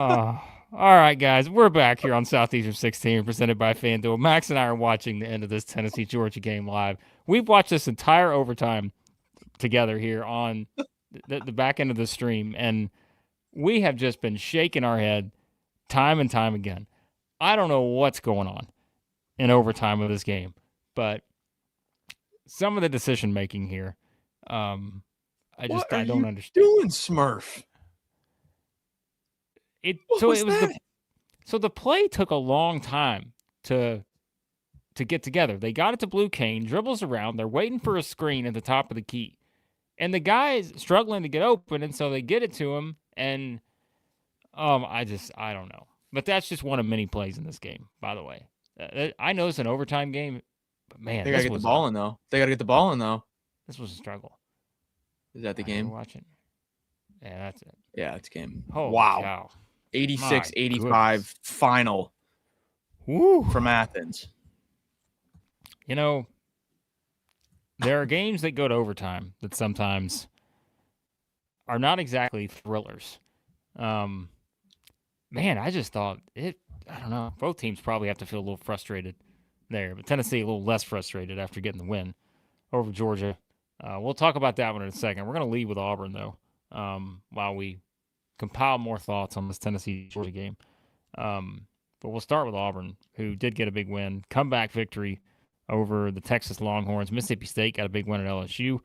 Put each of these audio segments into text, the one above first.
All right, guys, we're back here on Southeastern 16, presented by FanDuel. Max and I are watching the end of this Tennessee Georgia game live. We've watched this entire overtime together here on the back end of the stream, and we have just been shaking our head time and time again. I don't know what's going on in overtime of this game, but some of the decision making here, I What are don't you understand. doing, Smurf? What was that? So the play took a long time to get together. They got it to Blue Cane, dribbles around. They're waiting for a screen at the top of the key. And the guy's struggling to get open, and so they get it to him. And I don't know. But that's just one of many plays in this game, by the way. I know it's an overtime game, but man, They gotta this get the was ball in, though. They gotta get the ball in, though. this was a struggle. Is that the All right, we're game? watching. Yeah, that's it. Yeah, it's game. Holy Wow. cow. 86-85 final Woo. from Athens. You know, there are games that go to overtime that sometimes are not exactly thrillers. Man, I just thought it. I don't know. Both teams probably have to feel a little frustrated there, but Tennessee a little less frustrated after getting the win over Georgia. We'll talk about that one in a second. We're going to lead with Auburn though, while we compile more thoughts on this Tennessee Georgia game. But we'll start with Auburn, who did get a big win, comeback victory over the Texas Longhorns. Mississippi State got a big win at LSU.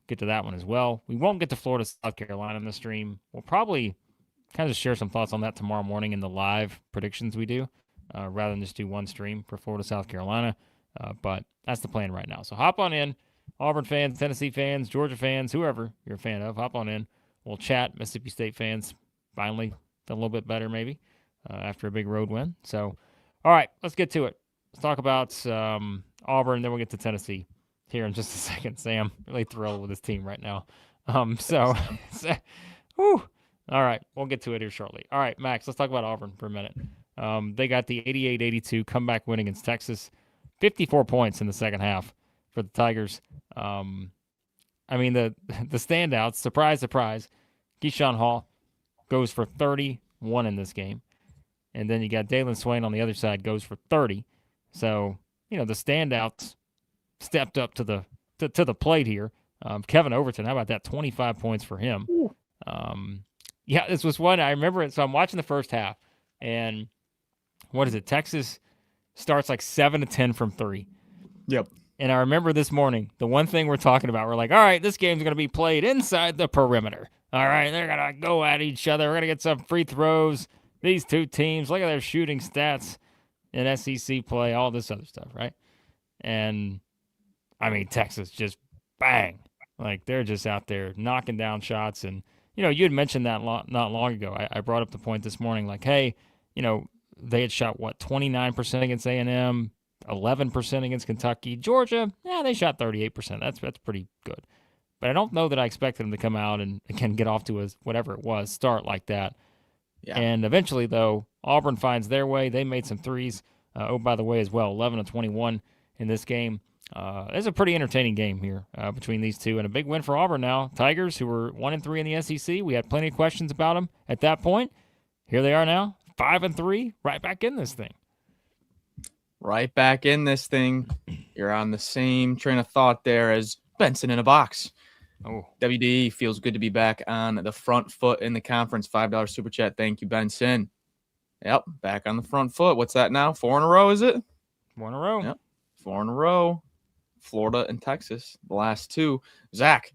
Get to that one as well. We won't get to Florida, South Carolina in the stream. We'll probably kind of share some thoughts on that tomorrow morning in the live predictions we do, rather than just do one stream for Florida, South Carolina. But that's the plan right now. So hop on in, Auburn fans, Tennessee fans, Georgia fans, whoever you're a fan of, hop on in. We'll chat. Mississippi State fans finally done a little bit better maybe after a big road win. So, all right, let's get to it. Let's talk about Auburn, then we'll get to Tennessee here in just a second. Sam, really thrilled with his team right now. Whew. All right, we'll get to it here shortly. All right, Max, let's talk about Auburn for a minute. They got the 88-82 comeback win against Texas, 54 points in the second half for the Tigers. I mean, the standouts, surprise, surprise, Keyshawn Hall goes for 31 in this game. And then you got Dailyn Swain on the other side, goes for 30. So, the standouts stepped up to the plate here. Kevin Overton, how about that? 25 points for him. Yeah, this was one I remember it. So I'm watching the first half, and what is it? Texas starts like 7 to 10 from 3. Yep. And I remember this morning, the one thing we're talking about, we're like, all right, this game's going to be played inside the perimeter. All right, they're going to go at each other. We're going to get some free throws. These two teams, look at their shooting stats in SEC play, all this other stuff, right? And, I mean, Texas just bang. Like, they're just out there knocking down shots. And, you had mentioned that not long ago. I brought up the point this morning, like, hey, they had shot, 29% against A&M, 11% against Kentucky. Georgia, they shot 38%. That's pretty good. But I don't know that I expected them to come out and again get off to a whatever it was start like that. Yeah. And eventually, though, Auburn finds their way. They made some threes. By the way, as well, 11 of 21 in this game. It's a pretty entertaining game here between these two, and a big win for Auburn now. Tigers, who were 1-3 in the SEC, we had plenty of questions about them at that point. Here they are now, 5-3, right back in this thing. Right back in this thing. You're on the same train of thought there as Benson in a box. Oh, WD feels good to be back on the front foot in the conference. $5 super chat. Thank you, Benson. Yep, back on the front foot. What's that now? 4 in a row, is it? 4 in a row. Yep, 4 in a row. Florida and Texas, the last two. Zach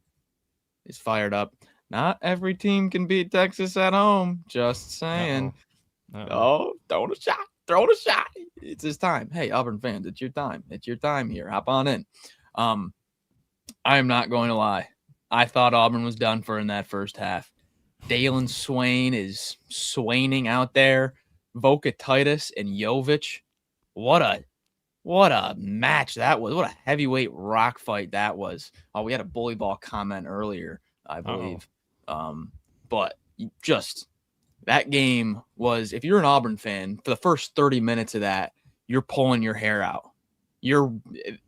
is fired up. Not every team can beat Texas at home. Just saying. Oh, throwing a shot. Throwing a shot. It's his time. Hey, Auburn fans, it's your time. It's your time here. Hop on in. I am not going to lie. I thought Auburn was done for in that first half. Dailyn Swain is swaining out there. Vokatitis and Jovic. What a match that was. What a heavyweight rock fight that was. Oh, we had a bully ball comment earlier, I believe. But just that game was, if you're an Auburn fan, for the first 30 minutes of that, you're pulling your hair out. You're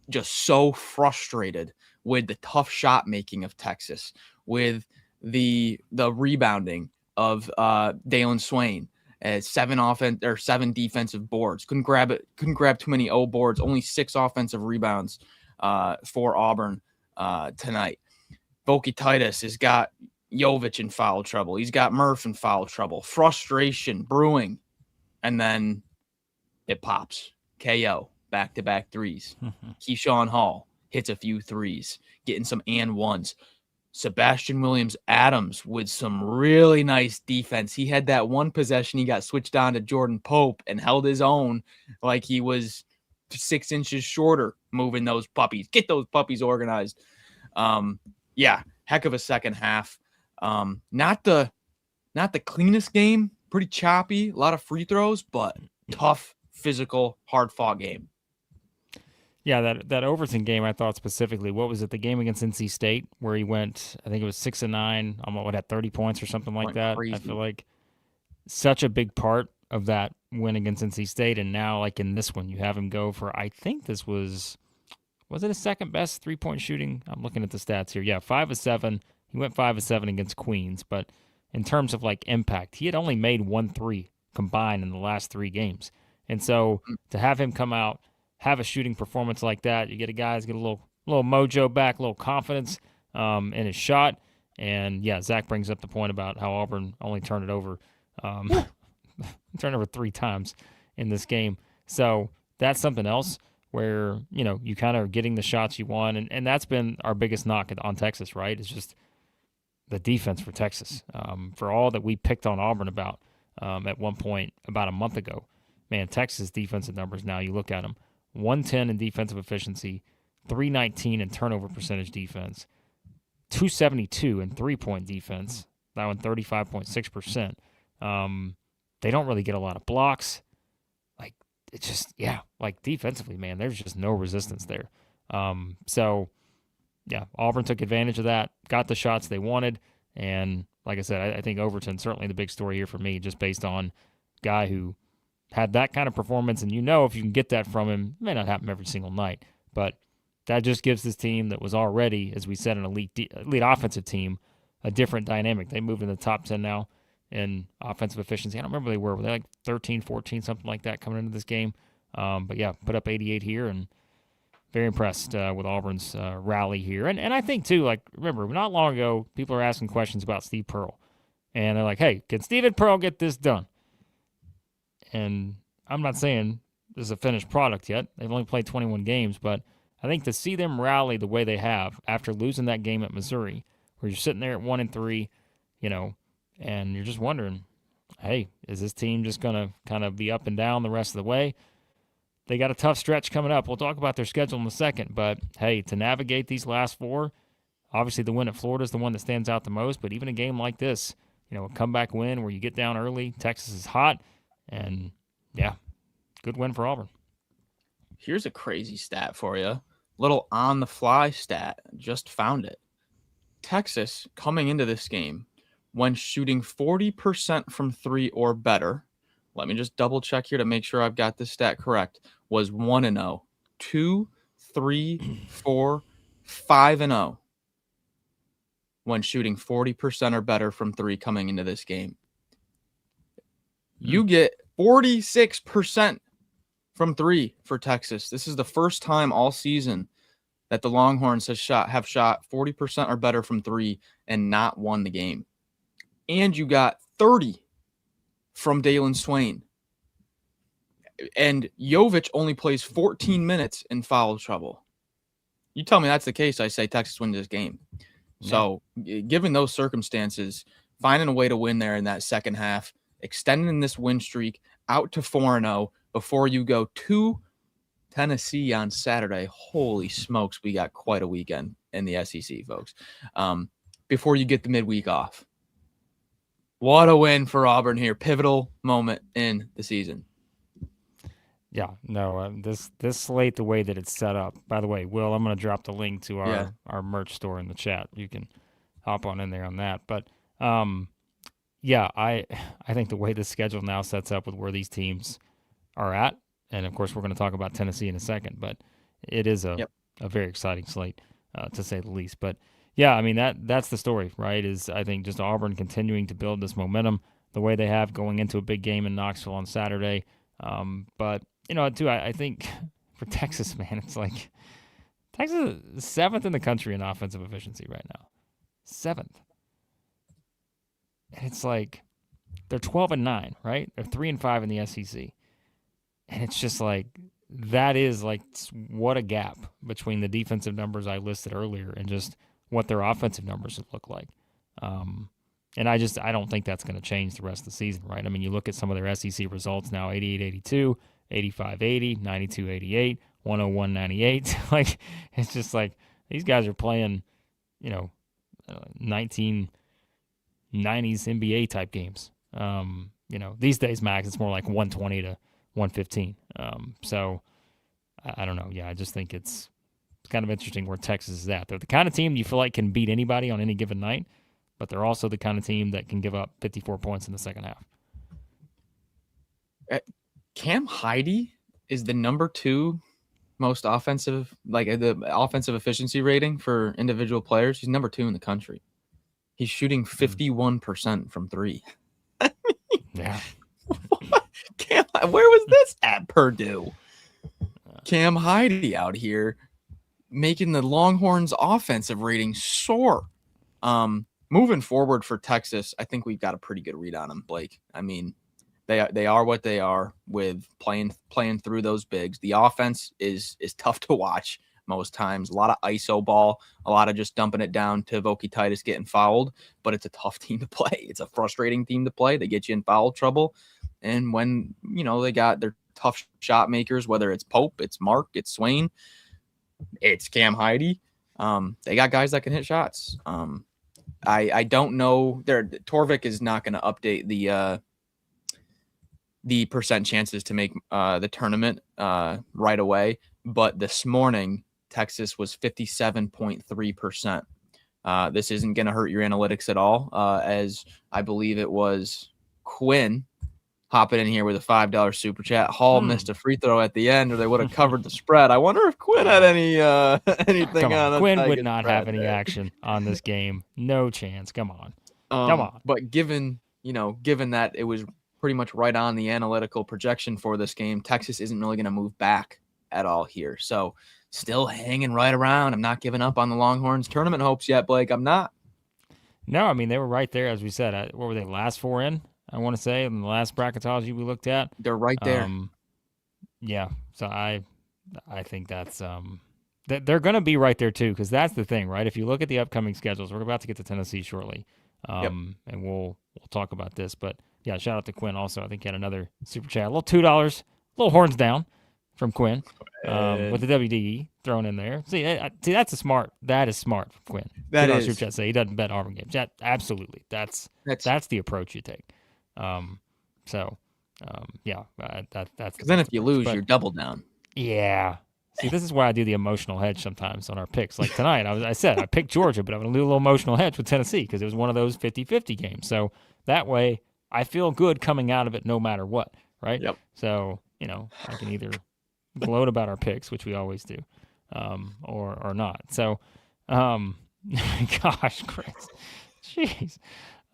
just so frustrated with the tough shot making of Texas, with the rebounding of Dailyn Swain. seven defensive boards. Couldn't grab too many O boards. Only 6 offensive rebounds for Auburn tonight. Volky Titus has got Jovic in foul trouble. He's got Murph in foul trouble. Frustration brewing. And then it pops. KO. Back-to-back threes. Keyshawn Hall hits a few threes. Getting some and ones. Sebastian Williams-Adams with some really nice defense. He had that one possession. He got switched on to Jordan Pope and held his own like he was 6 inches shorter moving those puppies. Get those puppies organized. Yeah, heck of a second half. Not the cleanest game. Pretty choppy. A lot of free throws, but tough, physical, hard-fought game. Yeah, that Overton game, I thought specifically, what was it, the game against NC State, where he went, I think it was 6-9, almost had 30 points or something like that. Crazy. I feel like such a big part of that win against NC State, and now, like in this one, you have him go for, I think this was it his second best three-point shooting? I'm looking at the stats here. Yeah, 5 of 7. He went 5 of 7 against Queens, but in terms of like impact, he had only made 1 3 combined in the last 3 games. And so to have him come out, have a shooting performance like that, you get a guy get a little mojo back, a little confidence in his shot. And yeah, Zach brings up the point about how Auburn only turned it over 3 times in this game. So that's something else where, you kind of are getting the shots you want. And that's been our biggest knock on Texas, right? It's just the defense for Texas. For all that we picked on Auburn about at one point about a month ago, man, Texas defensive numbers now, you look at them, 110 in defensive efficiency, 319 in turnover percentage defense, 272 in three-point defense, that one 35.6%. They don't really get a lot of blocks. Like, it's just, like defensively, man, there's just no resistance there. So, yeah, Auburn took advantage of that, got the shots they wanted, and like I said, I think Overton certainly the big story here for me, just based on guy who had that kind of performance, and if you can get that from him, it may not happen every single night, but that just gives this team that was already, as we said, an elite offensive team, a different dynamic. They moved in the top 10 now in offensive efficiency. I don't remember were they like 13, 14, something like that coming into this game? But yeah, put up 88 here, and very impressed with Auburn's rally here. And I think, too, like, remember, not long ago, people are asking questions about Steve Pearl. And they're like, hey, can Steven Pearl get this done? And I'm not saying this is a finished product yet. They've only played 21 games. But I think to see them rally the way they have after losing that game at Missouri, where you're sitting there at 1-3, and you're just wondering, hey, is this team just going to kind of be up and down the rest of the way? They got a tough stretch coming up. We'll talk about their schedule in a second. But, hey, to navigate these last 4, obviously the win at Florida is the one that stands out the most. But even a game like this, a comeback win where you get down early, Texas is hot, and, yeah, good win for Auburn. Here's a crazy stat for you. Little on-the-fly stat. Just found it. Texas, coming into this game, when shooting 40% from 3 or better, let me just double-check here to make sure I've got this stat correct, was 1-0. 2, 3, 4, 5-0 when shooting 40% or better from 3 coming into this game. You get 46% from 3 for Texas. This is the first time all season that the Longhorns have shot 40% or better from 3 and not won the game. And you got 30 from Dailyn Swain. And Jovic only plays 14 minutes in foul trouble. You tell me that's the case, I say Texas wins this game. Yeah. So, given those circumstances, finding a way to win there in that second half, extending this win streak out to 4-0 before you go to Tennessee on Saturday. Holy smokes, we got quite a weekend in the SEC, folks. Before you get the midweek off. What a win for Auburn here. Pivotal moment in the season. Yeah, no, this slate, the way that it's set up. By the way, Will, I'm going to drop the link to our merch store in the chat. You can hop on in there on that. But, yeah, I think the way the schedule now sets up with where these teams are at, and, of course, we're going to talk about Tennessee in a second, but it is a very exciting slate, to say the least. But, yeah, I mean, that's the story, right, is I think just Auburn continuing to build this momentum. the way they have going into a big game in Knoxville on Saturday. But, too, I think for Texas, man, it's like Texas is 7th in the country in offensive efficiency right now. 7th. And it's like they're 12-9, right? They're 3-5 in the SEC. And it's just like that is like what a gap between the defensive numbers I listed earlier and just what their offensive numbers would look like. And I don't think that's going to change the rest of the season, right? I mean, you look at some of their SEC results now, 88-82, 85-80, 92-88, 101-98. Like, it's just like these guys are playing, 1990s NBA type games. These days, Max, it's more like 120 to 115. So I don't know. Yeah, I just think it's kind of interesting where Texas is at. They're the kind of team you feel like can beat anybody on any given night, but they're also the kind of team that can give up 54 points in the second half. Cam Heide is the number 2 most offensive, like the offensive efficiency rating for individual players. He's number 2 in the country. He's shooting 51% from 3. Yeah. Cam, where was this at Purdue? Cam Heide out here making the Longhorns offensive rating soar. Moving forward for Texas, I think we've got a pretty good read on them, Blake. I mean, they are what they are with playing through those bigs. The offense is tough to watch most times. A lot of ISO ball, a lot of just dumping it down to Voki Titus getting fouled, but it's a tough team to play. It's a frustrating team to play. They get you in foul trouble. And when, they got their tough shot makers, whether it's Pope, it's Mark, it's Swain, it's Cam Heide, they got guys that can hit shots. I don't know. Torvik is not going to update the percent chances to make the tournament right away. But this morning, Texas was 57.3%. This isn't going to hurt your analytics at all, as I believe it was Quinn hopping in here with a $5 super chat. Hall missed a free throw at the end, or they would have covered the spread. I wonder if Quinn had anything on. Quinn would not have any action on this game. No chance. Come on. But given that it was pretty much right on the analytical projection for this game, Texas isn't really going to move back at all here. So still hanging right around. I'm not giving up on the Longhorns tournament hopes yet, Blake. I'm not. No, I mean, they were right there, as we said. What were they, last 4 in? I want to say in the last bracketology we looked at. They're right there. Yeah. So I think that's they're going to be right there too, because that's the thing, right? If you look at the upcoming schedules, we're about to get to Tennessee shortly, and we'll talk about this. But yeah, shout out to Quinn also. I think he had another super chat, a little $2, a little horns down from Quinn with the WDE thrown in there. See, that's smart. That is smart from Quinn. That is. Super chat say he doesn't bet Auburn games. Yeah, absolutely. That's the approach you take. That's because then if you lose, you're double down. Yeah. See, this is why I do the emotional hedge sometimes on our picks. Like tonight, I said I picked Georgia, but I'm going to do a little emotional hedge with Tennessee because it was one of those 50-50 games. So that way, I feel good coming out of it no matter what, right? Yep. So, I can either gloat about our picks, which we always do, or not. So, gosh, Chris. Jeez.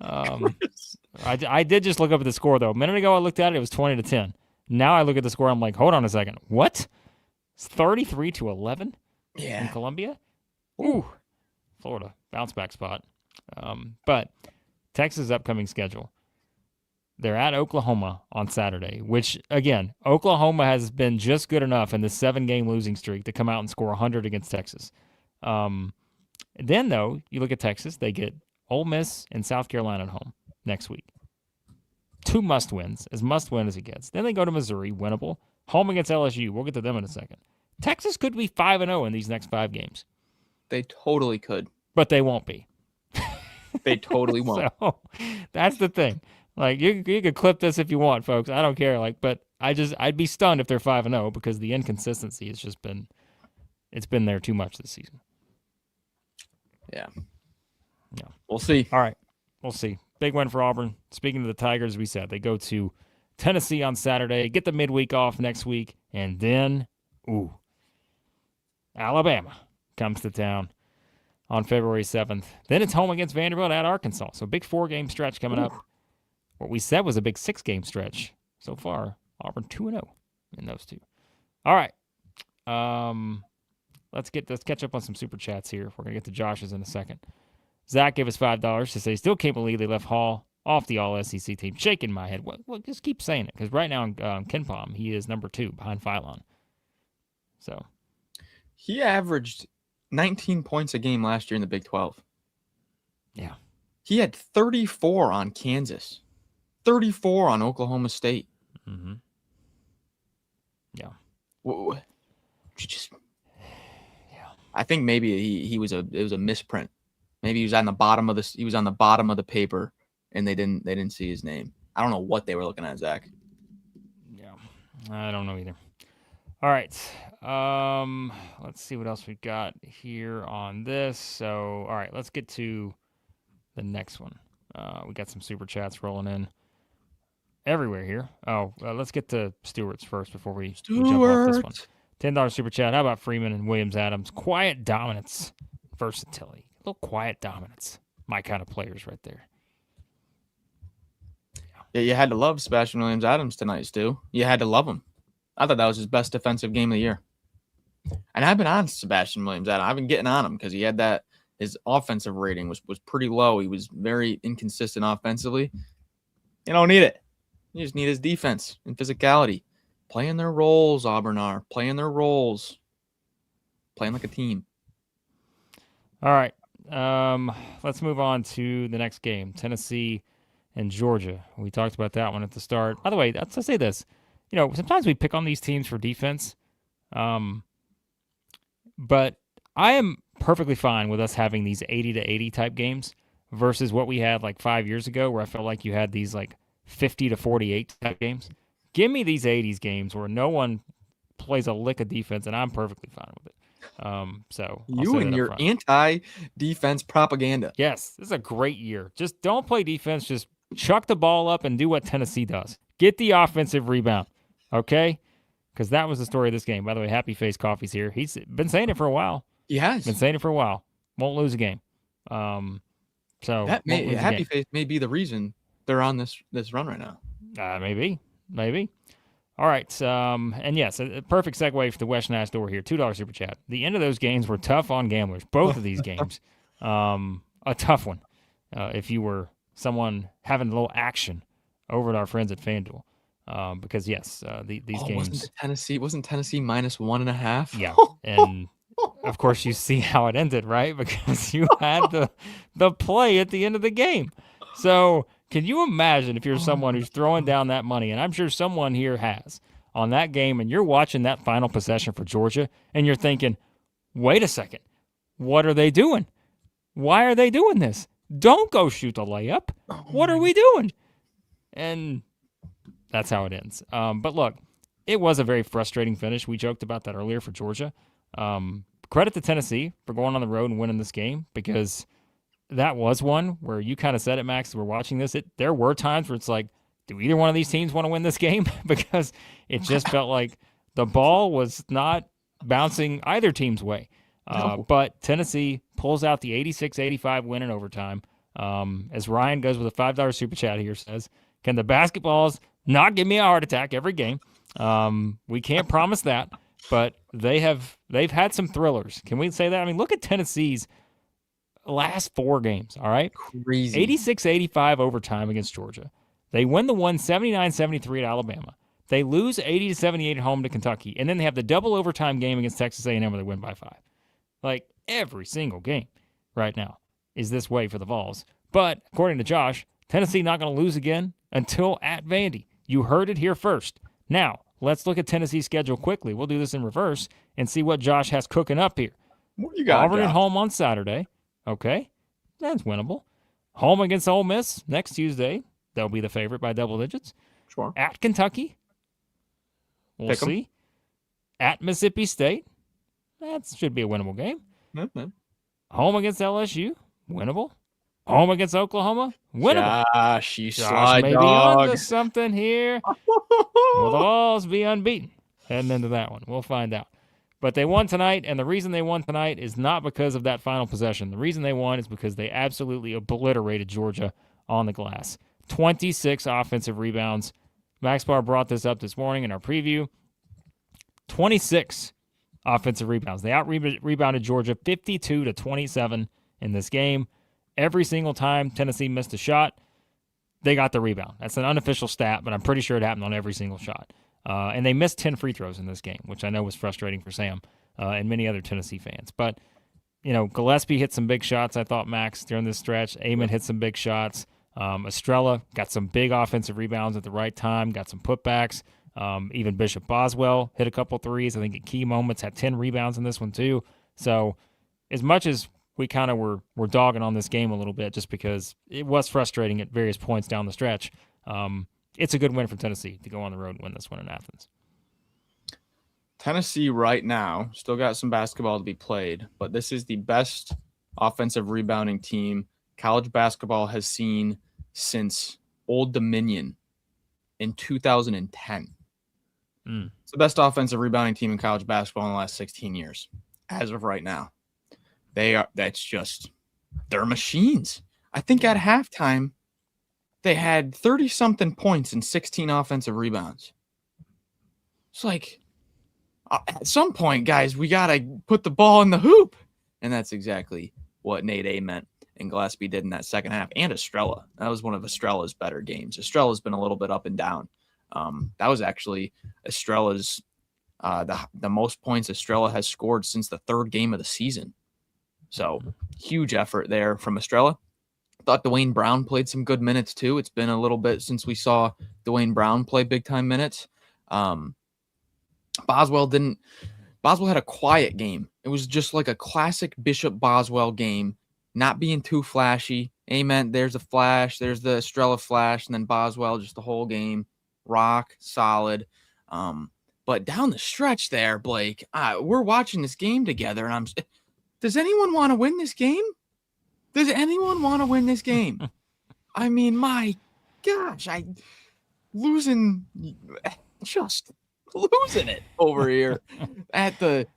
I did just look up at the score, though. A minute ago, I looked at it. It was 20-10. Now I look at the score. I'm like, hold on a second. What? It's 33-11 in Columbia? Ooh. Florida. Bounce back spot. But Texas' upcoming schedule. They're at Oklahoma on Saturday, which, again, Oklahoma has been just good enough in this 7-game losing streak to come out and score 100 against Texas. Then, though, you look at Texas. They get Ole Miss and South Carolina at home next week. 2 must-wins, as must-win as it gets. Then they go to Missouri, winnable. Home against LSU. We'll get to them in a second. Texas could be 5-0 in these next 5 games. They totally could. But they won't be. They totally won't. So, that's the thing. Like, you could clip this if you want, folks. I don't care. Like, but I'd be stunned if they're 5-0 because the inconsistency has just been there too much this season. Yeah. We'll see. All right. We'll see. Big win for Auburn. Speaking of the Tigers, we said they go to Tennessee on Saturday, get the midweek off next week, and then, Alabama comes to town on February 7th. Then it's home against Vanderbilt at Arkansas. So big 4-game stretch coming up what we said was a big 6-game stretch. So far, Auburn 2-0 in those two. All right. Let's catch up on some super chats here. We're gonna get to Josh's in a second. Zach gave us $5 to say still can't believe they left Hall off the All-SEC team. Shaking my head. Well, just keep saying it because right now in KenPom he is number 2 behind Phylon. So he averaged 19 points a game last year in the Big 12. Yeah, he had 34 on Kansas, 34 on Oklahoma State. Mm-hmm. Yeah. Whoa. I think maybe it was a misprint. Maybe he was on the bottom of the paper and they didn't see his name. I don't know what they were looking at, Zach. Yeah. I don't know either. All right. Let's see what else we got here on this. So, all right, let's get to the next one. We got some super chats rolling in everywhere here. Let's get to Stewart's first before we jump off this one. $10 super chat. How about Freeman and Williams Adams? Quiet dominance, versatility. A little quiet dominance. My kind of players right there. Yeah, you had to love Sebastian Williams Adams tonight, Stu. You had to love him. I thought that was his best defensive game of the year. And I've been on Sebastian Williams Adams. I've been getting on him because he had that. His offensive rating was pretty low. He was very inconsistent offensively. You don't need it. You just need his defense and physicality. Playing their roles, Auburn are. Playing their roles. Playing like a team. All right. Let's move on to the next game. Tennessee and Georgia. We talked about that one at the start. By the way, let's say this. You know, sometimes we pick on these teams for defense. But I am perfectly fine with us having these 80-80 type games versus what we had like 5 years ago where I felt like you had these like 50-48 type games. Give me these 80s games where no one plays a lick of defense, and I'm perfectly fine with it. So you and your anti-defense propaganda. Yes, this is a great year. Just don't play defense. Just chuck the ball up and do what Tennessee does. Get the offensive rebound, okay? Because that was the story of this game. By the way, Happy Face Coffee's here. He's been saying it for a while. He has. Been saying it for a while. Won't lose a game. So that Happy Face may be the reason they're on this run right now. Maybe. All right. And yes, a perfect segue for the West Nash door here. $2 super chat. The end of those games were tough on gamblers. Both of these games. A tough one. If you were someone having a little action over at our friends at FanDuel. Because yes, these games. Wasn't Tennessee minus 1.5? Yeah. And of course you see how it ended, right? Because you had the play at the end of the game. So can you imagine if you're someone who's throwing down that money, and I'm sure someone here has, on that game, and you're watching that final possession for Georgia, and you're thinking, wait a second, what are they doing? Why are they doing this? Don't go shoot the layup. What are we doing? And that's how it ends. But look, it was a very frustrating finish. We joked about that earlier for Georgia. Credit to Tennessee for going on the road and winning this game because that was one where you kind of said it, Max. We're watching this. There were times where it's like, do either one of these teams want to win this game? Because it just felt like the ball was not bouncing either team's way. But Tennessee pulls out the 86-85 win in overtime. As Ryan goes with a $5 super chat here, says, can the basketballs not give me a heart attack every game? We can't promise that, but they've had some thrillers. Can we say that? I mean, look at Tennessee's last 4 games, all right? Crazy. 86-85 overtime against Georgia. They win the one 79-73 at Alabama. They lose 80-78 at home to Kentucky, and then they have the double overtime game against Texas A&M where they win by 5. Like, every single game right now is this way for the Vols. But, according to Josh, Tennessee not going to lose again until at Vandy. You heard it here first. Now, let's look at Tennessee's schedule quickly. We'll do this in reverse and see what Josh has cooking up here. What do you got, Auburn Josh? at home on Saturday. Okay, that's winnable. Home against Ole Miss next Tuesday. They'll be the favorite by double digits. Sure. At Kentucky. We'll see. At Mississippi State. That should be a winnable game. Mm-hmm. Home against LSU. Winnable. Home against Oklahoma. Winnable. Josh, you slide maybe dog. onto something here. Will the Vols be unbeaten heading into that one? We'll find out. But they won tonight, and the reason they won tonight is not because of that final possession. The reason they won is because they absolutely obliterated Georgia on the glass. 26 offensive rebounds. Max Barr brought this up this morning in our preview. 26 offensive rebounds. They out-rebounded Georgia 52-27 in this game. Every single time Tennessee missed a shot, they got the rebound. That's an unofficial stat, but I'm pretty sure it happened on every single shot. And they missed 10 free throws in this game, which I know was frustrating for Sam and many other Tennessee fans. But, Gillespie hit some big shots, I thought, Max, during this stretch. Ament hit some big shots. Estrella got some big offensive rebounds at the right time, got some putbacks. Even Bishop Boswell hit a couple threes. I think at key moments had 10 rebounds in this one too. So as much as we kind of were dogging on this game a little bit just because it was frustrating at various points down the stretch, it's a good win for Tennessee to go on the road and win this one in Athens. Tennessee right now still got some basketball to be played, but this is the best offensive rebounding team college basketball has seen since Old Dominion in 2010. It's the best offensive rebounding team in college basketball in the last 16 years as of right now. They're machines. I think at halftime they had 30-something points and 16 offensive rebounds. It's like, at some point, guys, we got to put the ball in the hoop. And that's exactly what Nate Ament and Gillespie did in that second half. And Estrella. That was one of Estrella's better games. Estrella's been a little bit up and down. That was actually Estrella's the most points Estrella has scored since the third game of the season. So huge effort there from Estrella. Thought Dwayne Brown played some good minutes too. It's been a little bit since we saw Dwayne Brown play big time minutes. Boswell had a quiet game. It was just like a classic Bishop Boswell game, not being too flashy. Ament, there's a flash, there's the Estrella flash, and then Boswell just the whole game. Rock, solid. But down the stretch there, Blake, we're watching this game together, and does anyone want to win this game? Does anyone want to win this game? I mean, my gosh, just losing it over here at the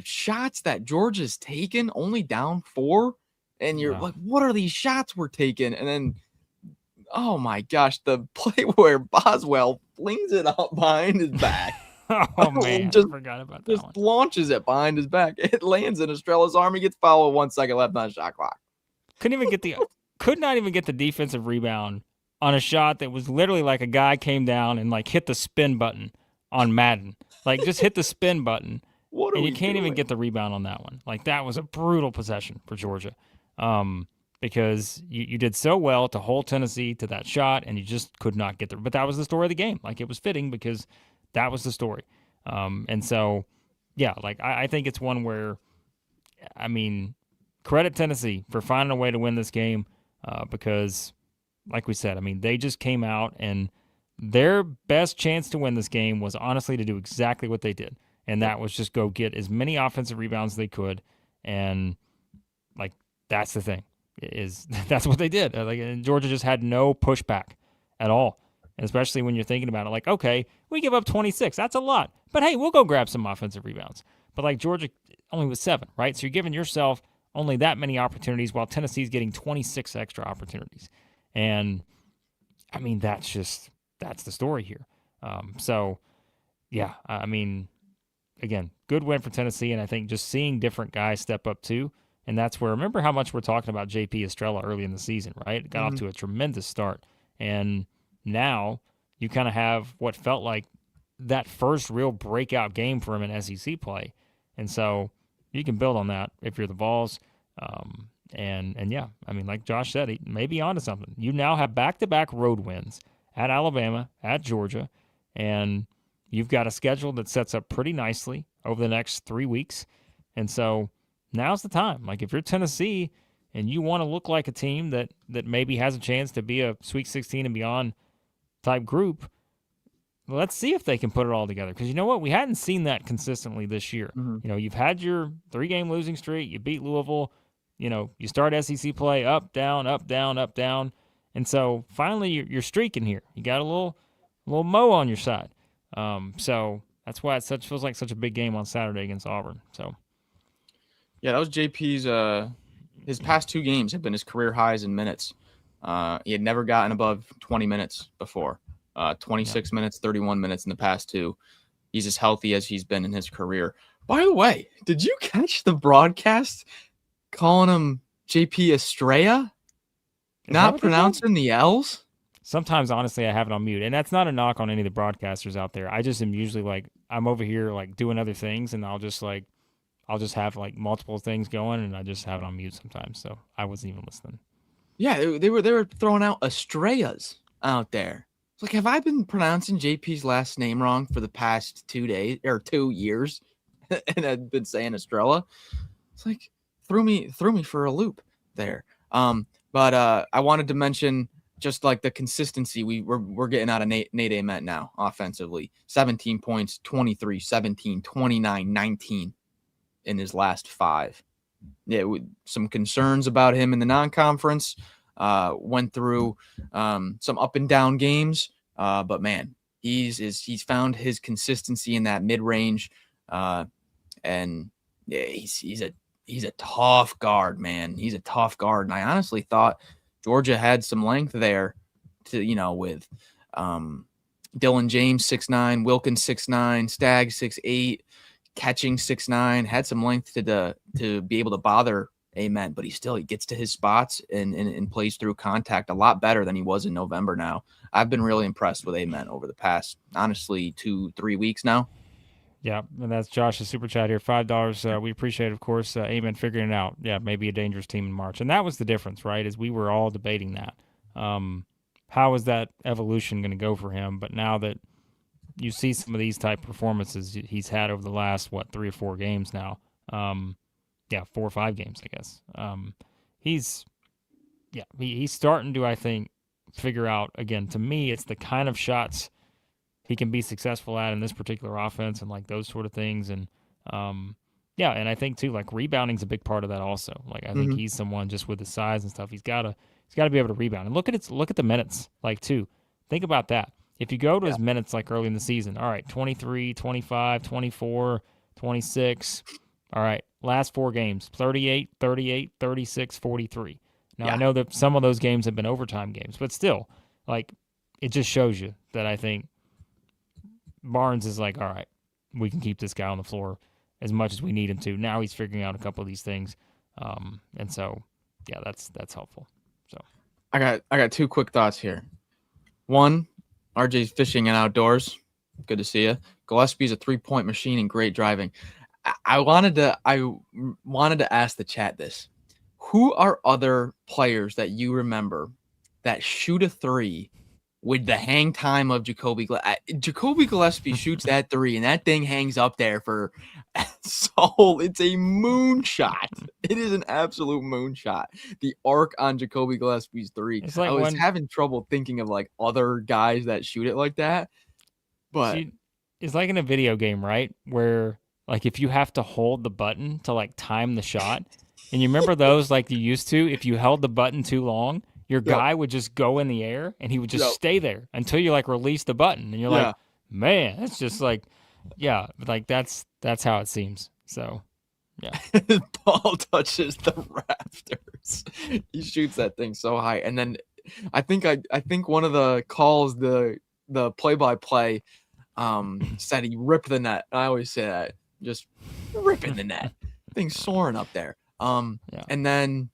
shots that Georgia's taken, only down 4, and you're like, what are these shots we're taking? And then, oh my gosh, the play where Boswell flings it up behind his back. Oh man, I forgot about that. Just launches it behind his back. It lands in Estrella's arm. He gets fouled with 1 second left on the shot clock. Could not even get the defensive rebound on a shot that was literally like a guy came down and like hit the spin button on Madden. Like just hit the spin button. And you can't even get the rebound on that one. Like that was a brutal possession for Georgia. Because you did so well to hold Tennessee to that shot and you just could not get there. But that was the story of the game. Like it was fitting because that was the story. And so, yeah, like I think it's one where, I mean, credit Tennessee for finding a way to win this game because, like we said, I mean, they just came out and their best chance to win this game was honestly to do exactly what they did. And that was just go get as many offensive rebounds as they could. And, like, that's the thing. That's what they did. And Georgia just had no pushback at all. And especially when you're thinking about it, like, okay, we give up 26. That's a lot. But, hey, we'll go grab some offensive rebounds. But, like, Georgia only was 7, right? So you're giving yourself only that many opportunities while Tennessee's getting 26 extra opportunities. And, I mean, that's the story here. So, yeah, I mean, again, good win for Tennessee. And I think just seeing different guys step up, too. And that's where, remember how much we're talking about J.P. Estrella early in the season, right? It got off to a tremendous start. And now you kind of have what felt like that first real breakout game for him in SEC play. And so you can build on that if you're the Vols. And yeah, I mean, like Josh said, he may be onto something. You now have back-to-back road wins at Alabama, at Georgia, and you've got a schedule that sets up pretty nicely over the next 3 weeks. And so now's the time. Like if you're Tennessee and you want to look like a team that maybe has a chance to be a Sweet 16 and beyond type group, let's see if they can put it all together. Because you know what? We hadn't seen that consistently this year. You know, you've had your 3-game losing streak. You beat Louisville. You know, you start SEC play up, down, up, down, up, down. And so finally you're streaking here. You got a little mo on your side. So that's why it feels like such a big game on Saturday against Auburn. So yeah, that was JP's his past 2 games have been his career highs in minutes. He had never gotten above 20 minutes before. 26 minutes, 31 minutes in the past 2. He's as healthy as he's been in his career. By the way, did you catch the broadcast calling him JP Estrella? Not pronouncing the L's? Sometimes, honestly, I have it on mute. And that's not a knock on any of the broadcasters out there. I just am usually like, I'm over here like doing other things, and I'll just have like multiple things going, and I just have it on mute sometimes. So I wasn't even listening. Yeah, they were throwing out Estrellas out there. It's like, have I been pronouncing JP's last name wrong for the past 2 days or 2 years? And I've been saying Estrella. It's like threw me for a loop there. But I wanted to mention just like the consistency we're getting out of Nate Ament now offensively. 17 points, 23, 17, 29, 19 in his last 5. Yeah, some concerns about him in the non-conference. Went through some up and down games, but man, he's found his consistency in that mid-range, and yeah, he's a tough guard, man. He's a tough guard, and I honestly thought Georgia had some length there, with Dylan James 6'9", Wilkins 6'9", Stagg 6'8". Catching 6'9", had some length to be able to bother Ament, but he gets to his spots and plays through contact a lot better than he was in November now. I've been really impressed with Ament over the past, honestly, 2-3 weeks now. Yeah, and that's Josh's super chat here, $5. We appreciate it, of course, Ament figuring it out. Yeah, maybe a dangerous team in March. And that was the difference, right, is we were all debating that. How is that evolution going to go for him? But now that you see some of these type performances he's had over the last 3 or 4 games now. 4 or 5 games, I guess. He's starting to, I think, figure out, again, to me, it's the kind of shots he can be successful at in this particular offense and like those sort of things. And and I think too, like rebounding's a big part of that also. Like I think he's someone just with his size and stuff, he's gotta be able to rebound. And look at the minutes, like too. Think about that. If you go to his minutes like early in the season, all right, 23, 25, 24, 26. All right, last 4 games, 38, 38, 36, 43. Now, I know that some of those games have been overtime games, but still, like, it just shows you that I think Barnes is like, all right, we can keep this guy on the floor as much as we need him to. Now he's figuring out a couple of these things. And so, yeah, that's helpful. So I got 2 quick thoughts here. One, RJ's fishing and outdoors. Good to see you. Gillespie's a 3-point machine and great driving. I wanted to ask the chat this. Who are other players that you remember that shoot a 3 with the hang time of Jacoby Gillespie shoots that 3 and that thing hangs up there for so it's a moonshot. It is an absolute moonshot. The arc on Jacoby Gillespie's 3. It's like I was having trouble thinking of like other guys that shoot it like that. But it's like in a video game, right? Where like if you have to hold the button to like time the shot, and you remember those like you used to, if you held the button too long, your guy would just go in the air and he would just stay there until you like release the button, and you're like, man, it's just like, like that's how it seems. So, yeah. His ball touches the rafters. He shoots that thing so high, and then I think one of the calls, the play-by-play, said he ripped the net. I always say that, just ripping the net. Thing's soaring up there. And then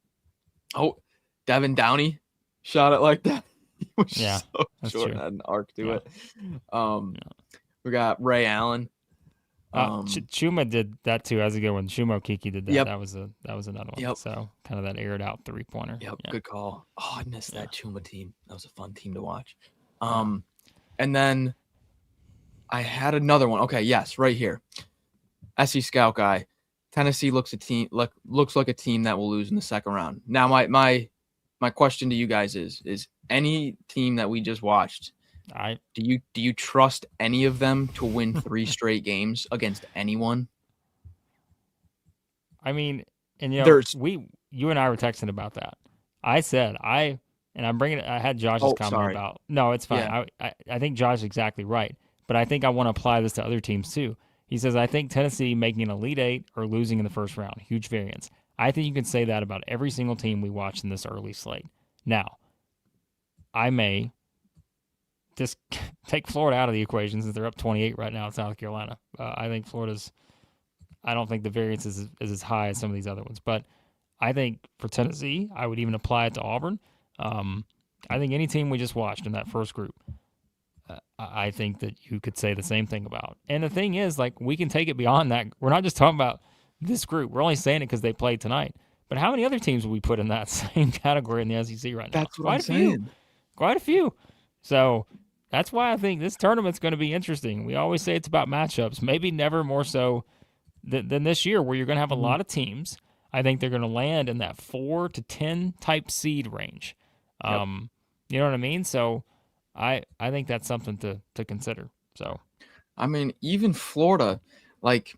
Devin Downey shot it like that. He was so short and had an arc to it. We got Ray Allen. Chuma did that too. As a good one, Chuma Kiki did that. Yep. That was another one. So kind of that aired out 3-pointer. Yep, good call. Oh, I missed that Chuma team. That was a fun team to watch. And then I had another one. Okay, yes, right here. SC Scout guy. Tennessee looks like a team that will lose in the second round. Now, my question to you guys is any team that we just watched, do you trust any of them to win 3 straight games against anyone? I mean, and you know, you and I were texting about that. I said I had Josh's comment about. No, it's fine. Yeah. I think Josh is exactly right, but I think I want to apply this to other teams too. He says, I think Tennessee making an Elite 8 or losing in the first round, huge variance. I think you can say that about every single team we watched in this early slate. Now, I may just take Florida out of the equation since they're up 28 right now in South Carolina. I think Florida's. I don't think the variance is as high as some of these other ones, but I think for Tennessee, I would even apply it to Auburn. I think any team we just watched in that first group, I think that you could say the same thing about. And the thing is, like, we can take it beyond that. We're not just talking about this group. We're only saying it because they played tonight. But how many other teams would we put in that same category in the SEC right now? That's what I'm saying. Quite a few. So that's why I think this tournament's going to be interesting. We always say it's about matchups. Maybe never more so than this year, where you're going to have a lot of teams. I think they're going to land in that 4 to 10 type seed range. Yep. You know what I mean? So I think that's something to consider. So, I mean, even Florida, like,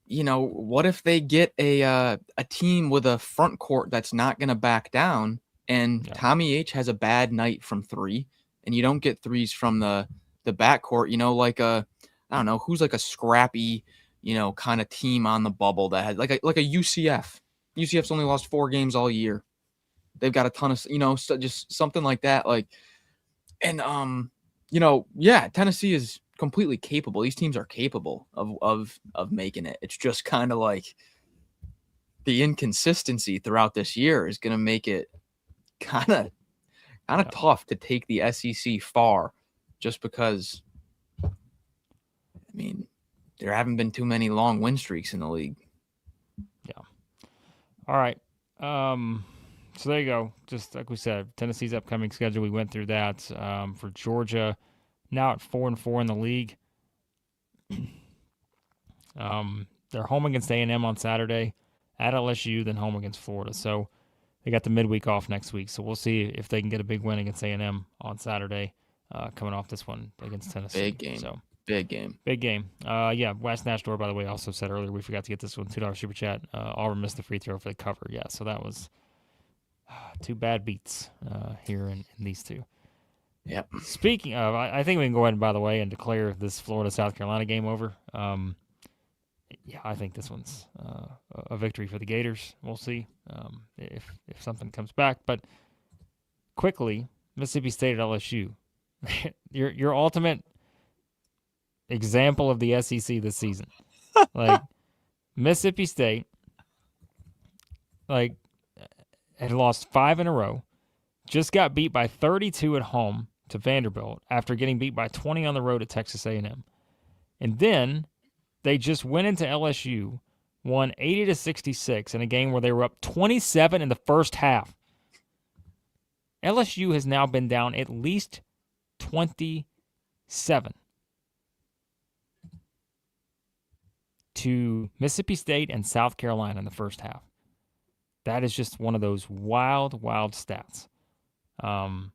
what if they get a team with a front court that's not going to back down, and Tommy H has a bad night from 3, and you don't get threes from the backcourt, like I don't know, who's like a scrappy, kind of team on the bubble that had like a UCF. UCF's only lost 4 games all year. They've got a ton of, just something like that. Like, and, Tennessee is completely capable. These teams are capable of making it. It's just kind of like the inconsistency throughout this year is going to make it kind of tough to take the SEC far, just because, I mean, there haven't been too many long win streaks in the league. Yeah. All right. So there you go. Just like we said, Tennessee's upcoming schedule, we went through that. For Georgia, now at 4-4 in the league. They're home against A&M on Saturday, at LSU, then home against Florida. So they got the midweek off next week. So we'll see if they can get a big win against A&M on Saturday, coming off this one against Tennessee. Big game. So big game. Big game. West Nashdoor, by the way, also said earlier, we forgot to get this one, $2 super chat. Auburn missed the free throw for the cover. Yeah, so that was 2 bad beats here in these two. Yep. Speaking of, I think we can go ahead and, by the way, and declare this Florida-South Carolina game over. I think this one's a victory for the Gators. We'll see if something comes back. But quickly, Mississippi State at LSU. your ultimate example of the SEC this season. Like, Mississippi State, like, had lost 5 in a row, just got beat by 32 at home to Vanderbilt after getting beat by 20 on the road at Texas A&M. And then they just went into LSU, won 80-66 in a game where they were up 27 in the first half. LSU has now been down at least 27 to Mississippi State and South Carolina in the first half. That is just one of those wild, wild stats. Like,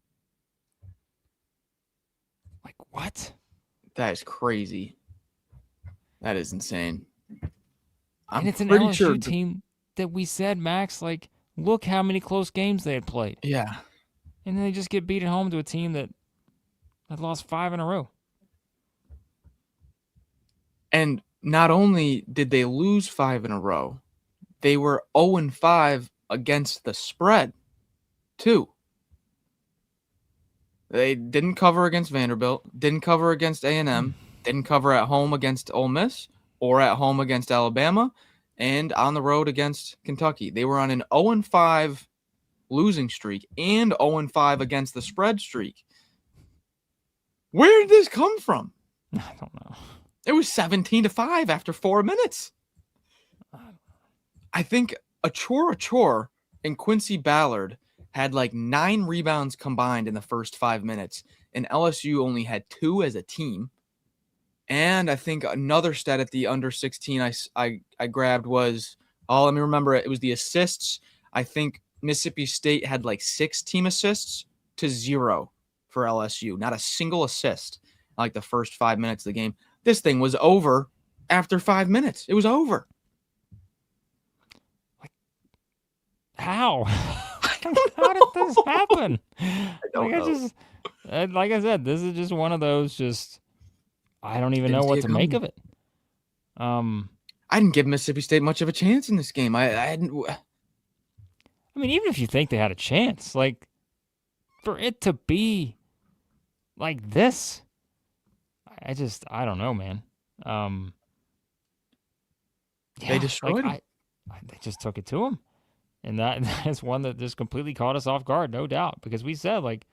what? That is crazy. That is insane. And it's an LSU team that we said, Max, like, look how many close games they had played. Yeah. And then they just get beat at home to a team that had lost 5 in a row. And not only did they lose 5 in a row, they were 0-5 against the spread, too. They didn't cover against Vanderbilt, didn't cover against A&M, didn't cover at home against Ole Miss or at home against Alabama, and on the road against Kentucky. They were on an 0-5 losing streak and 0-5 against the spread streak. Where did this come from? I don't know. It was 17-5 after 4 minutes. I think Achor and Quincy Ballard had like 9 rebounds combined in the first 5 minutes, and LSU only had 2 as a team. And I think another stat at the under 16 I grabbed was, let me remember it. It was the assists. I think Mississippi State had like 6 team assists to 0 for LSU. Not a single assist in like the first 5 minutes of the game. This thing was over after 5 minutes. It was over. How? How did this happen? I don't know. Like I said, this is just one of those I don't even know what to make of it. I didn't give Mississippi State much of a chance in this game. I hadn't. I mean, even if you think they had a chance, like, for it to be like this, I don't know, man. They destroyed him. They just took it to him. And that is one that just completely caught us off guard, no doubt. Because we said, like,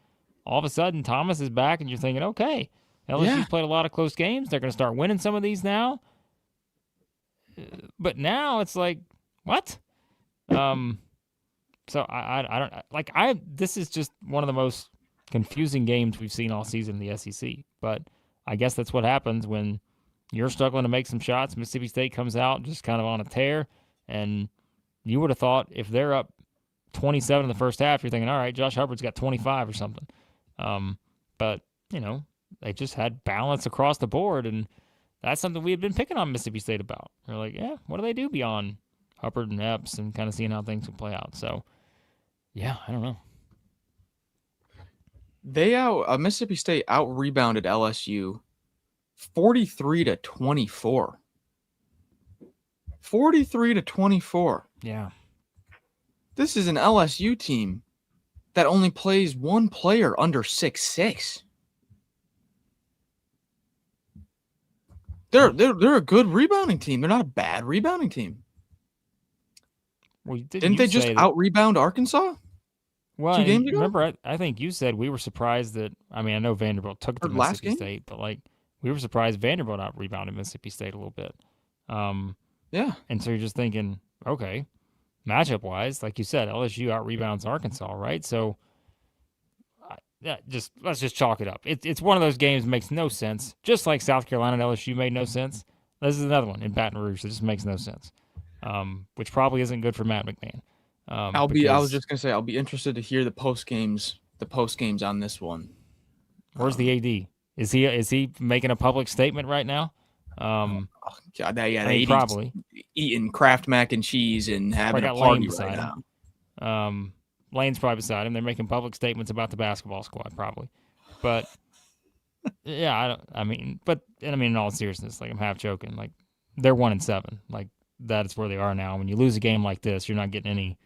all of a sudden Thomas is back and you're thinking, okay, LSU's played a lot of close games. They're going to start winning some of these now. But now it's like, what? So I don't like this is just one of the most confusing games we've seen all season in the SEC. But I guess that's what happens when you're struggling to make some shots. Mississippi State comes out just kind of on a tear, and you would have thought if they're up 27 in the first half, you're thinking, all right, Josh Hubbard's got 25 or something. But they just had balance across the board, and that's something we had been picking on Mississippi State about. We're like, yeah, what do they do beyond Hubbard and Epps, and kind of seeing how things will play out. So, yeah, I don't know. Mississippi State out-rebounded LSU 43-24. 43-24. Yeah. This is an LSU team that only plays one player under 6'6". They're a good rebounding team. They're not a bad rebounding team. Well, didn't they just out-rebound Arkansas? Well, 2 games ago? Remember, I think you said we were surprised that, I mean, I know Vanderbilt took it to Mississippi State, but, like, we were surprised Vanderbilt out-rebounded Mississippi State a little bit. Yeah. And so you're just thinking, okay, matchup-wise, like you said, LSU out-rebounds Arkansas, right? So let's just chalk it up. It's one of those games that makes no sense. Just like South Carolina and LSU made no sense. This is another one in Baton Rouge that just makes no sense, which probably isn't good for Matt McMahon. I was just gonna say I'll be interested to hear the post games on this one. Where's the AD? Is he making a public statement right now? God, they probably eating Kraft mac and cheese and having a party right now. Lane's probably beside him. They're making public statements about the basketball squad, probably. But yeah, I mean, in all seriousness, like, I'm half joking. Like, they're 1-7. Like, that's where they are now. When you lose a game like this, you're not getting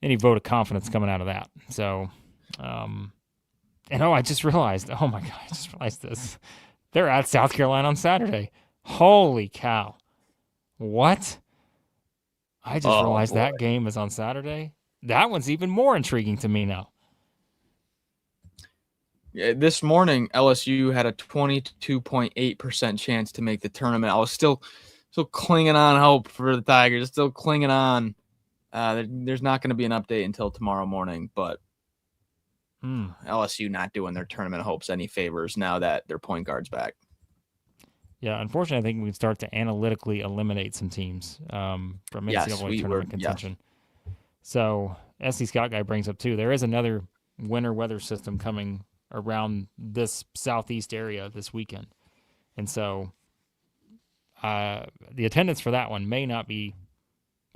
any vote of confidence coming out of that. So, I just realized. Oh my God, I just realized this. They're at South Carolina on Saturday. Holy cow! What? I just realized that game is on Saturday. That one's even more intriguing to me now. Yeah, this morning, LSU had a 22.8% chance to make the tournament. I was still clinging on hope for the Tigers, still clinging on. There's not going to be an update until tomorrow morning, but LSU not doing their tournament hopes any favors now that their point guard's back. Yeah, unfortunately, I think we can start to analytically eliminate some teams from NCAA tournament contention. Yes. So, SC Scout Guy brings up, too, there is another winter weather system coming around this southeast area this weekend. And so the attendance for that one may not be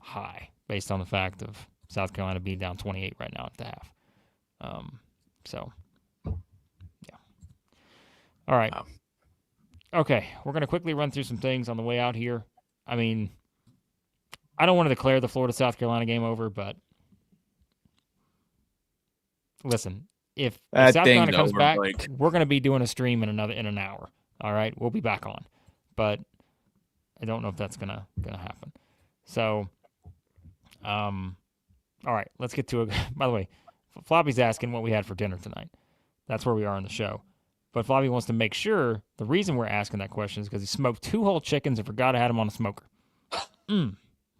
high based on the fact of South Carolina being down 28 right now at the half. So, yeah. All right. Wow. Okay, we're going to quickly run through some things on the way out here. I mean, I don't want to declare the Florida-South Carolina game over, but listen, if South Carolina comes back, we're going to be doing a stream in an hour. All right, we'll be back on, but I don't know if that's gonna happen. So, all right, let's get to it. By the way, Floppy's asking what we had for dinner tonight. That's where we are in the show. But Floppy wants to make sure the reason we're asking that question is because he smoked 2 whole chickens and forgot I had them on a smoker.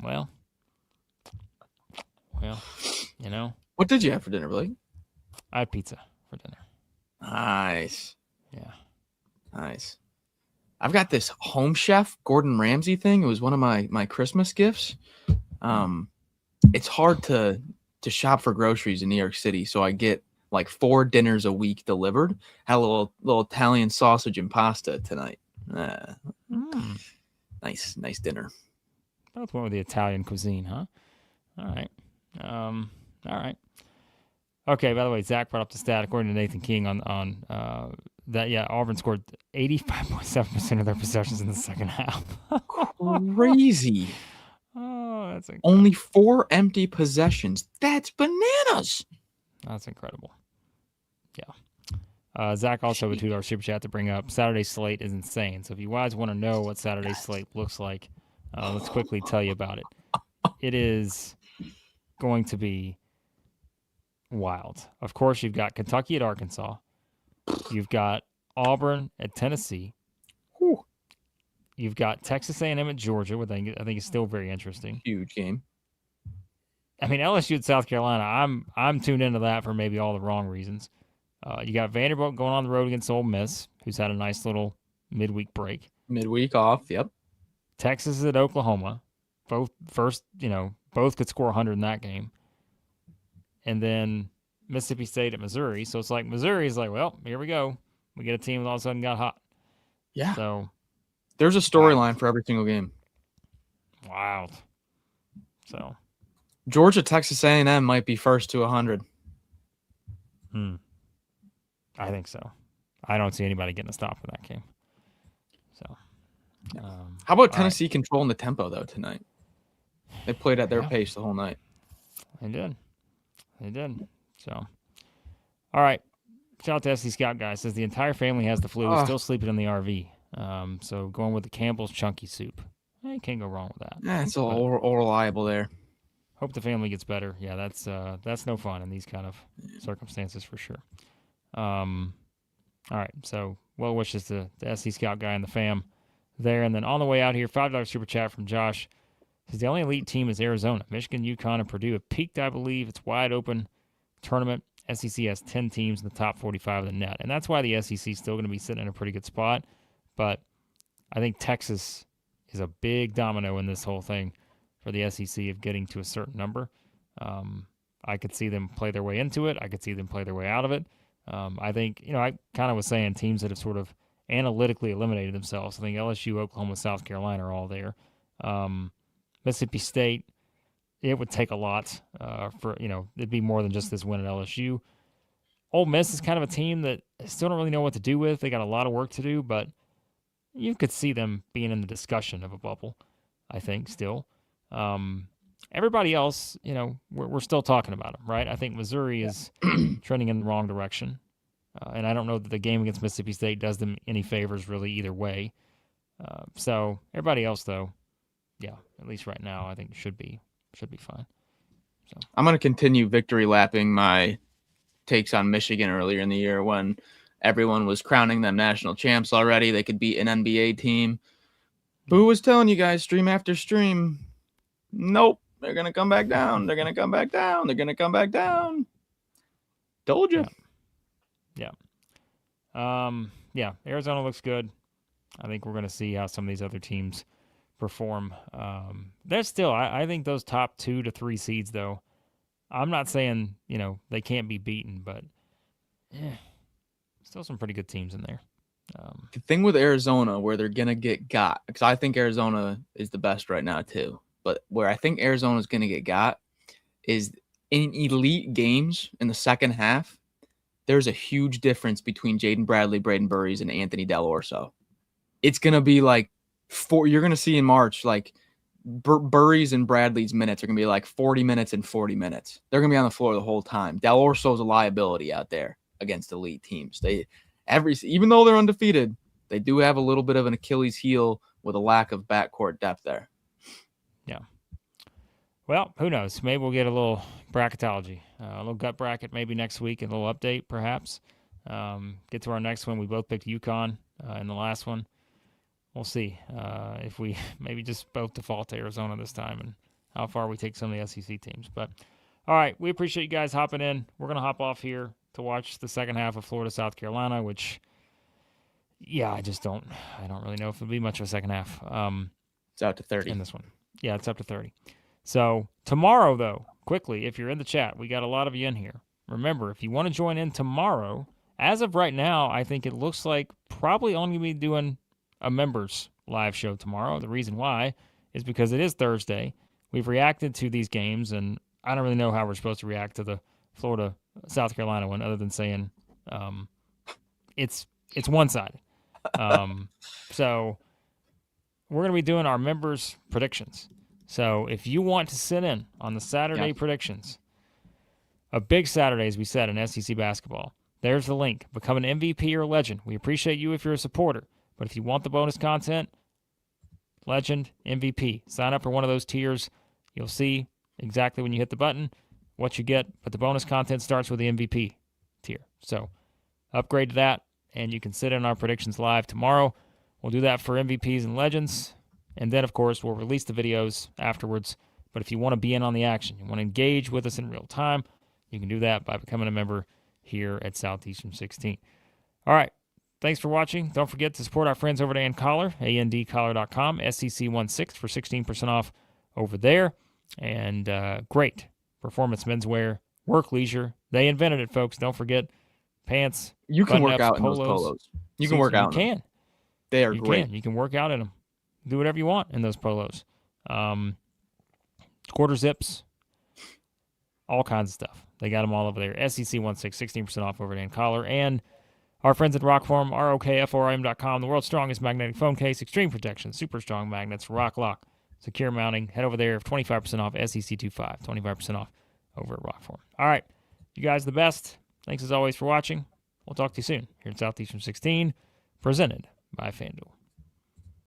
Well, What did you have for dinner, Blake? I had pizza for dinner. Nice. Yeah. Nice. I've got this Home Chef Gordon Ramsay thing. It was one of my Christmas gifts. It's hard to shop for groceries in New York City, so I get like 4 dinners a week delivered. Had a little Italian sausage and pasta tonight. Nice dinner. Both went with the Italian cuisine, huh? All right. All right. Okay, by the way, Zach brought up the stat according to Nathan King on that. Yeah, Auburn scored 85.7% of their possessions in the second half. Crazy. Oh, that's only 4 empty possessions. That's bananas. That's incredible. Zach also with $2 super chat to bring up. Saturday's slate is insane. So if you guys want to know what Saturday's slate looks like, let's quickly tell you about it. It is going to be wild. Of course, you've got Kentucky at Arkansas. You've got Auburn at Tennessee. Whew. You've got Texas A&M at Georgia, which I think is still very interesting. Huge game. I mean, LSU at South Carolina, I'm tuned into that for maybe all the wrong reasons. You got Vanderbilt going on the road against Ole Miss, who's had a nice little midweek break. Midweek off, yep. Texas is at Oklahoma. Both could score 100 in that game. And then Mississippi State at Missouri. So it's like Missouri is like, well, here we go. We get a team that all of a sudden got hot. Yeah. So there's a storyline for every single game. Wild. So Georgia, Texas A&M might be first to 100. I think so. I don't see anybody getting a stop in that game. So, how about Tennessee controlling the tempo though tonight? They played at their pace the whole night. They did. So, all right. Shout out to SC Scout guy. Says the entire family has the flu. Still sleeping in the RV. So going with the Campbell's chunky soup. You can't go wrong with that. Yeah, it's all reliable there. Hope the family gets better. Yeah, that's no fun in these kind of circumstances for sure. All right. So well wishes to the SC Scout guy and the fam there. And then on the way out here, $5 super chat from Josh. Says the only elite team is Arizona. Michigan, UConn, and Purdue have peaked, I believe. It's wide open tournament. SEC has 10 teams in the top 45 of the net. And that's why the SEC is still going to be sitting in a pretty good spot. But I think Texas is a big domino in this whole thing for the SEC of getting to a certain number. I could see them play their way into it. I could see them play their way out of it. I think, I kind of was saying teams that have sort of analytically eliminated themselves. I think LSU, Oklahoma, South Carolina are all there. Mississippi State, it would take a lot for, it'd be more than just this win at LSU. Ole Miss is kind of a team that I still don't really know what to do with. They got a lot of work to do, but you could see them being in the discussion of a bubble, I think, still. Everybody else, we're still talking about them, right? I think Missouri is trending in the wrong direction. And I don't know that the game against Mississippi State does them any favors really either way. So everybody else, though, yeah, at least right now, I think should be fine. So I'm going to continue victory lapping my takes on Michigan earlier in the year when everyone was crowning them national champs already. They could beat an NBA team. Boo was telling you guys stream after stream. Nope. They're going to come back down. They're going to come back down. They're going to come back down. Told you. Yeah. Arizona looks good. I think we're going to see how some of these other teams perform. There's still, I think those top 2 to 3 seeds, though, I'm not saying, they can't be beaten, but still some pretty good teams in there. The thing with Arizona where they're going to got, because I think Arizona is the best right now too, but where I think Arizona is going to get got is in elite games in the second half, there's a huge difference between Jaden Bradley, Braden Burries, and Anthony Del Orso. It's going to be like you're going to see in March, like Burries and Bradley's minutes are going to be like 40 minutes and 40 minutes. They're going to be on the floor the whole time. Del Orso's a liability out there against elite teams. Even though they're undefeated, they do have a little bit of an Achilles heel with a lack of backcourt depth there. Yeah. Well, who knows? Maybe we'll get a little bracketology, a little gut bracket maybe next week, a little update perhaps. Get to our next one. We both picked UConn in the last one. We'll see if we maybe just both default to Arizona this time and how far we take some of the SEC teams. But, all right, we appreciate you guys hopping in. We're going to hop off here to watch the second half of Florida, South Carolina, which, yeah, I don't really know if it'll be much of a second half. It's out to 30. In this one. Yeah, it's up to 30. So tomorrow, though, quickly, if you're in the chat, we got a lot of you in here. Remember, if you want to join in tomorrow, as of right now, I think it looks like probably only going to be doing a members live show tomorrow. The reason why is because it is Thursday. We've reacted to these games, and I don't really know how we're supposed to react to the Florida, South Carolina one other than saying it's one-sided. So we're going to be doing our members' predictions. So if you want to sit in on the Saturday predictions, a big Saturday, as we said, in SEC basketball, there's the link. Become an MVP or legend. We appreciate you if you're a supporter. But if you want the bonus content, legend, MVP. Sign up for one of those tiers. You'll see exactly when you hit the button what you get. But the bonus content starts with the MVP tier. So upgrade to that, and you can sit in our predictions live tomorrow. We'll do that for MVPs and legends. And then, of course, we'll release the videos afterwards. But if you want to be in on the action, you want to engage with us in real time, you can do that by becoming a member here at Southeastern 16. All right. Thanks for watching. Don't forget to support our friends over at AndCollar, andcollar.com, SEC16 for 16% off over there. And great performance menswear, work leisure. They invented it, folks. Don't forget pants. You can work button-ups, out in those polos. You can work out. You can. They are great. You can work out in them. Do whatever you want in those polos. Quarter zips, all kinds of stuff. They got them all over there. SEC16, 16% off over at AndCollar. And our friends at ROKFORM, ROKFORM.com, the world's strongest magnetic phone case, extreme protection, super strong magnets, rock lock, secure mounting. Head over there, 25% off, SEC25, 25% off over at ROKFORM. All right, you guys are the best. Thanks as always for watching. We'll talk to you soon here at Southeastern 16, presented by FanDuel.